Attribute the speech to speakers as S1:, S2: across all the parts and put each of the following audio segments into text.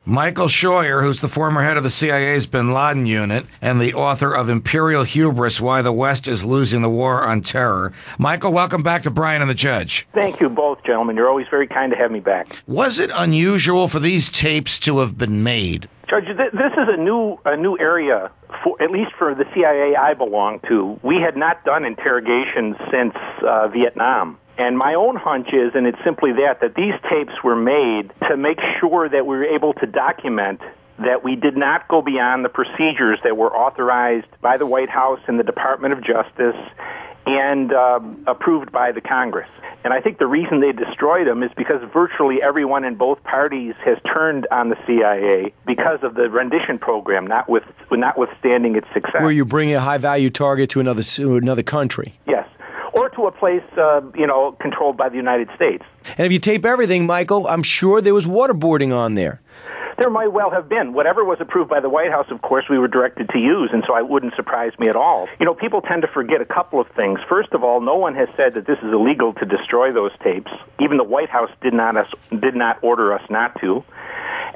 S1: Michael Scheuer, who's the former head of the CIA's bin Laden unit and the author of Imperial Hubris, Why the West is Losing the War on Terror. Michael, welcome back to Brian and the Judge.
S2: Thank you both, gentlemen. You're always very kind to have me back.
S1: Was it unusual for these tapes to have been made?
S2: Judge, this is a new area, at least for the CIA I belong to. We had not done interrogations since Vietnam. And my own hunch is, and it's simply that these tapes were made to make sure that we were able to document that we did not go beyond the procedures that were authorized by the White House and the Department of Justice and approved by the Congress. And I think the reason they destroyed them is because virtually everyone in both parties has turned on the CIA because of the rendition program, notwithstanding its success.
S3: Where you bring a high-value target to another country.
S2: Yes. Or to a place, controlled by the United States.
S3: And if you tape everything, Michael, I'm sure there was waterboarding on there.
S2: There might well have been. Whatever was approved by the White House, of course, we were directed to use, and so it wouldn't surprise me at all. You know, people tend to forget a couple of things. First of all, no one has said that this is illegal to destroy those tapes. Even the White House did not order us not to.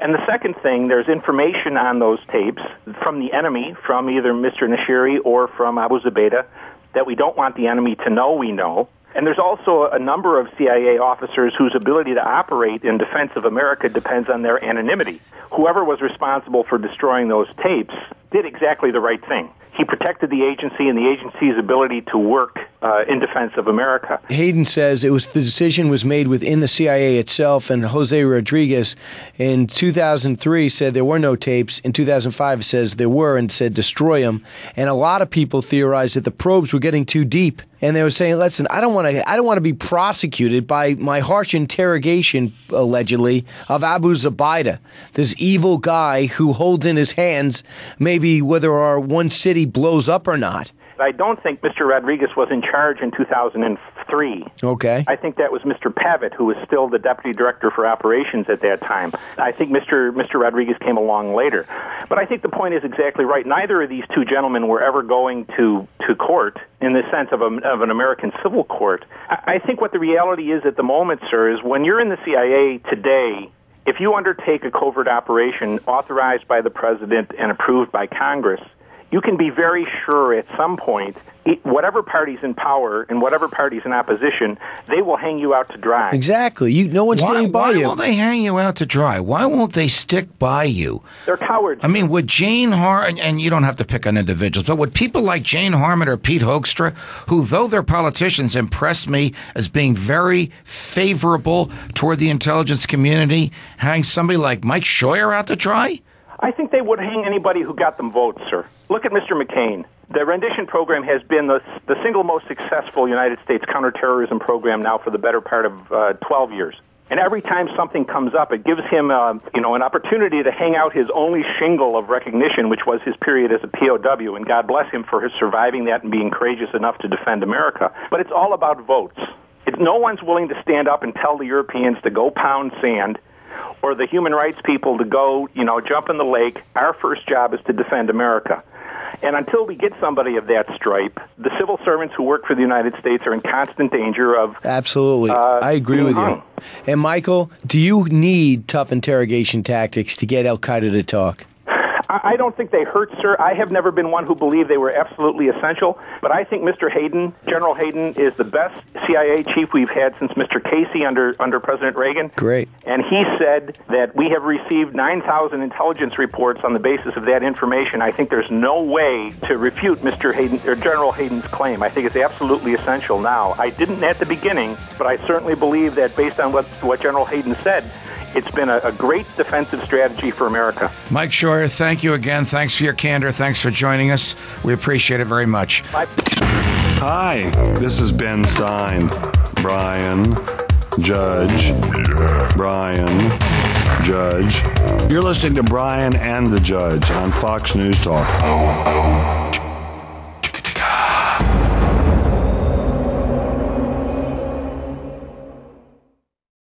S2: And the second thing, there's information on those tapes from the enemy, from either Mr. Nashiri or from Abu Zubaydah, that we don't want the enemy to know we know. And there's also a number of CIA officers whose ability to operate in defense of America depends on their anonymity. Whoever was responsible for destroying those tapes did exactly the right thing. He protected the agency and the agency's ability to work in defense of America.
S3: Hayden says the decision was made within the CIA itself, and Jose Rodriguez in 2003 said there were no tapes. In 2005 says there were and said destroy them. And a lot of people theorized that the probes were getting too deep. And they were saying, listen, I don't want to be prosecuted by my harsh interrogation, allegedly, of Abu Zubaydah, this evil guy who holds in his hands maybe whether our one city blows up or not.
S2: I don't think Mr. Rodriguez was in charge in 2003.
S3: Okay.
S2: I think that was Mr. Pavitt, who was still the Deputy Director for Operations at that time. I think Mr. Rodriguez came along later. But I think the point is exactly right. Neither of these two gentlemen were ever going to court in the sense of an American civil court. I think what the reality is at the moment, sir, is when you're in the CIA today, if you undertake a covert operation authorized by the President and approved by Congress, you can be very sure at some point, whatever party's in power and whatever party's in opposition, they will hang you out to dry.
S3: Exactly. No one's standing by you.
S1: Why won't they hang you out to dry? Why won't they stick by you?
S2: They're cowards.
S1: I mean, would Jane Harman, and you don't have to pick on individuals, but would people like Jane Harman or Pete Hoekstra, who, though they're politicians, impress me as being very favorable toward the intelligence community, hang somebody like Mike Scheuer out to dry?
S2: I think they would hang anybody who got them votes, sir. Look at Mr. McCain. The rendition program has been the single most successful United States counterterrorism program now for the better part of 12 years. And every time something comes up, it gives him an opportunity to hang out his only shingle of recognition, which was his period as a POW, and God bless him for his surviving that and being courageous enough to defend America. But it's all about votes. No one's willing to stand up and tell the Europeans to go pound sand, or the human rights people to go, jump in the lake. Our first job is to defend America. And until we get somebody of that stripe, the civil servants who work for the United States are in constant danger of...
S3: Absolutely. I agree with you. And Michael, do you need tough interrogation tactics to get al-Qaeda to talk?
S2: I don't think they hurt, sir. I have never been one who believed they were absolutely essential, but I think Mr. Hayden, General Hayden, is the best CIA chief we've had since Mr. Casey under President Reagan.
S3: Great.
S2: And he said that we have received 9,000 intelligence reports on the basis of that information. I think there's no way to refute Mr. Hayden or General Hayden's claim. I think it's absolutely essential now. I didn't at the beginning, but I certainly believe that based on what General Hayden said, it's been a great defensive strategy for America.
S1: Mike Scheuer, thank you again. Thanks for your candor. Thanks for joining us. We appreciate it very much.
S2: Bye.
S4: Hi, this is Ben Stein. Brian, Judge, Brian, Judge. You're listening to Brian and the Judge on Fox News Talk.